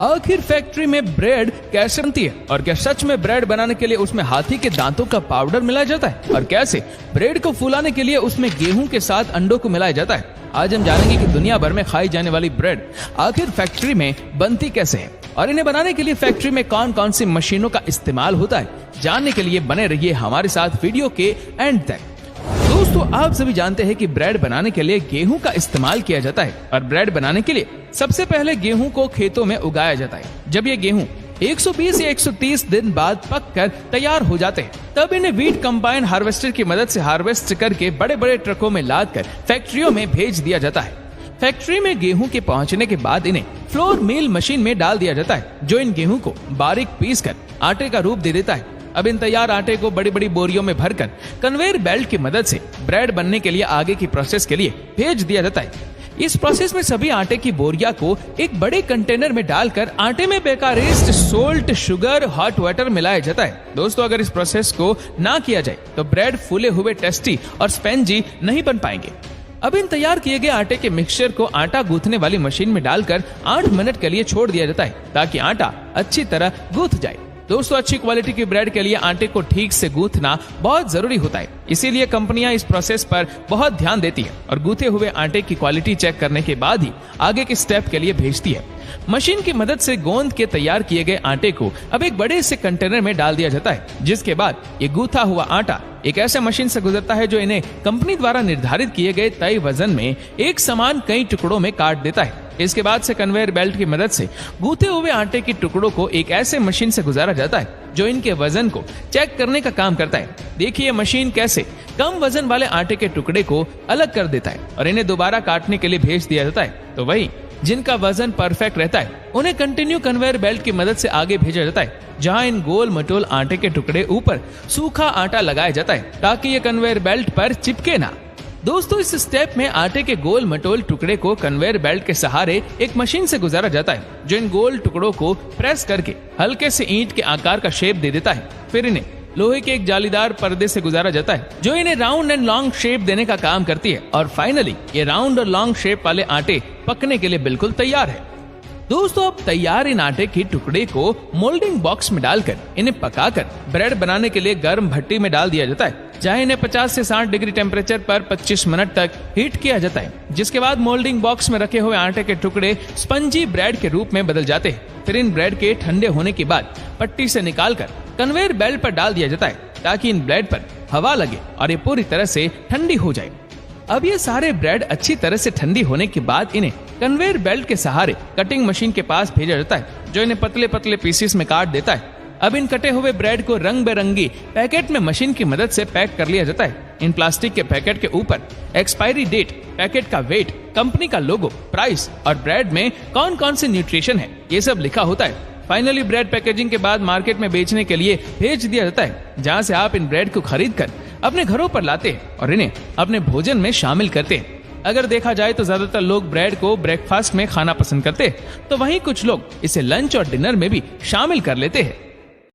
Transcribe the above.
आखिर फैक्ट्री में ब्रेड कैसे बनती है और क्या सच में ब्रेड बनाने के लिए उसमें हाथी के दांतों का पाउडर मिलाया जाता है और कैसे ब्रेड को फुलाने के लिए उसमें गेहूं के साथ अंडों को मिलाया जाता है। आज हम जानेंगे कि दुनिया भर में खाई जाने वाली ब्रेड आखिर फैक्ट्री में बनती कैसे है और इन्हें बनाने के लिए फैक्ट्री में कौन कौन सी मशीनों का इस्तेमाल होता है। जानने के लिए बने रहिए हमारे साथ वीडियो के एंड तक। दोस्तों, आप सभी जानते हैं कि ब्रेड बनाने के लिए गेहूं का इस्तेमाल किया जाता है और ब्रेड बनाने के लिए सबसे पहले गेहूं को खेतों में उगाया जाता है। जब ये गेहूं 120 या 130 दिन बाद पककर तैयार हो जाते हैं तब इन्हें व्हीट कंबाइन हार्वेस्टर की मदद से हार्वेस्ट करके बड़े बड़े ट्रकों में लादकर फैक्ट्रियों में भेज दिया जाता है। फैक्ट्री में गेहूं के पहुंचने के बाद इन्हें फ्लोर मिल मशीन में डाल दिया जाता है, जो इन गेहूं को बारीक पीसकर आटे का रूप दे देता है। अब इन तैयार आटे को बड़ी बड़ी बोरियों में भरकर कन्वेयर बेल्ट की मदद से ब्रेड बनने के लिए आगे की प्रोसेस के लिए भेज दिया जाता है। इस प्रोसेस में सभी आटे की बोरिया को एक बड़े कंटेनर में डालकर आटे में बेकार east, salt, sugar, hot water मिलाया जाता है। दोस्तों, अगर इस प्रोसेस को ना किया जाए तो ब्रेड फूले हुए, टेस्टी और स्पंजी नहीं बन पाएंगे। अब इन तैयार किए गए आटे के मिक्सचर को आटा गूंथने वाली मशीन में डालकर 8 मिनट के लिए छोड़ दिया जाता है ताकि आटा अच्छी तरह गूंथ जाए। दोस्तों, अच्छी क्वालिटी की ब्रेड के लिए आटे को ठीक से गूंथना बहुत जरूरी होता है, इसीलिए कंपनियां इस प्रोसेस पर बहुत ध्यान देती है और गूंथे हुए आटे की क्वालिटी चेक करने के बाद ही आगे के स्टेप के लिए भेजती है। मशीन की मदद से गोंद के तैयार किए गए आटे को अब एक बड़े से कंटेनर में डाल दिया जाता है, जिसके बाद ये गूंथा हुआ आटा एक ऐसे मशीन से गुजरता है जो इन्हें कंपनी द्वारा निर्धारित किए गए तय वजन में एक समान कई टुकड़ों में काट देता है। इसके बाद से कन्वेयर बेल्ट की मदद से गूंथे हुए आटे के टुकड़ों को एक ऐसे मशीन से गुजारा जाता है जो इनके वजन को चेक करने का काम करता है। देखिए मशीन कैसे कम वजन वाले आटे के टुकड़े को अलग कर देता है और इन्हें दोबारा काटने के लिए भेज दिया जाता है। तो वही जिनका वजन परफेक्ट रहता है उन्हें कंटिन्यू कन्वेयर बेल्ट की मदद से आगे भेजा जाता है, जहां इन गोल मटोल आटे के टुकड़े ऊपर सूखा आटा लगाया जाता है ताकि ये कन्वेयर बेल्ट पर चिपके ना। दोस्तों, इस स्टेप में आटे के गोल मटोल टुकड़े को कन्वेयर बेल्ट के सहारे एक मशीन से गुजारा जाता है, जो इन गोल टुकड़ों को प्रेस करके हल्के से ईंट के आकार का शेप दे देता है। फिर इन्हें लोहे के एक जालीदार पर्दे से गुजारा जाता है जो इन्हें राउंड एंड लॉन्ग शेप देने का काम करती है और फाइनली ये राउंड और लॉन्ग शेप वाले आटे पकने के लिए बिल्कुल तैयार है। दोस्तों, अब तैयार इन आटे के टुकड़े को मोल्डिंग बॉक्स में डालकर इन्हें पकाकर ब्रेड बनाने के लिए गर्म भट्टी में डाल दिया जाता है, जहां इन्हें 50 से 60 डिग्री टेम्परेचर पर 25 मिनट तक हीट किया जाता है। जिसके बाद मोल्डिंग बॉक्स में रखे हुए आटे के टुकड़े स्पंजी ब्रेड के रूप में बदल जाते हैं। फिर इन ब्रेड के ठंडे होने के बाद पट्टी से निकालकर कन्वेयर बेल्ट पर डाल दिया जाता है ताकि इन ब्रेड पर हवा लगे और ये पूरी तरह से ठंडी हो जाए। अब ये सारे ब्रेड अच्छी तरह से ठंडी होने के बाद इन्हें कन्वेयर बेल्ट के सहारे कटिंग मशीन के पास भेजा जाता है, जो इन्हें पतले पतले पीसेस में काट देता है। अब इन कटे हुए ब्रेड को रंग बेरंगी पैकेट में मशीन की मदद से पैक कर लिया जाता है। इन प्लास्टिक के पैकेट के ऊपर एक्सपायरी डेट, पैकेट का वेट, कंपनी का लोगो, प्राइस और ब्रेड में कौन कौन से न्यूट्रिशन है, ये सब लिखा होता है। फाइनली ब्रेड पैकेजिंग के बाद मार्केट में बेचने के लिए भेज दिया जाता है, जहां से आप इन ब्रेड को खरीद कर अपने घरों पर लाते हैं और इन्हें अपने भोजन में शामिल करते हैं। अगर देखा जाए तो ज्यादातर लोग ब्रेड को ब्रेकफास्ट में खाना पसंद करते हैं, तो वहीं कुछ लोग इसे लंच और डिनर में भी शामिल कर लेते हैं।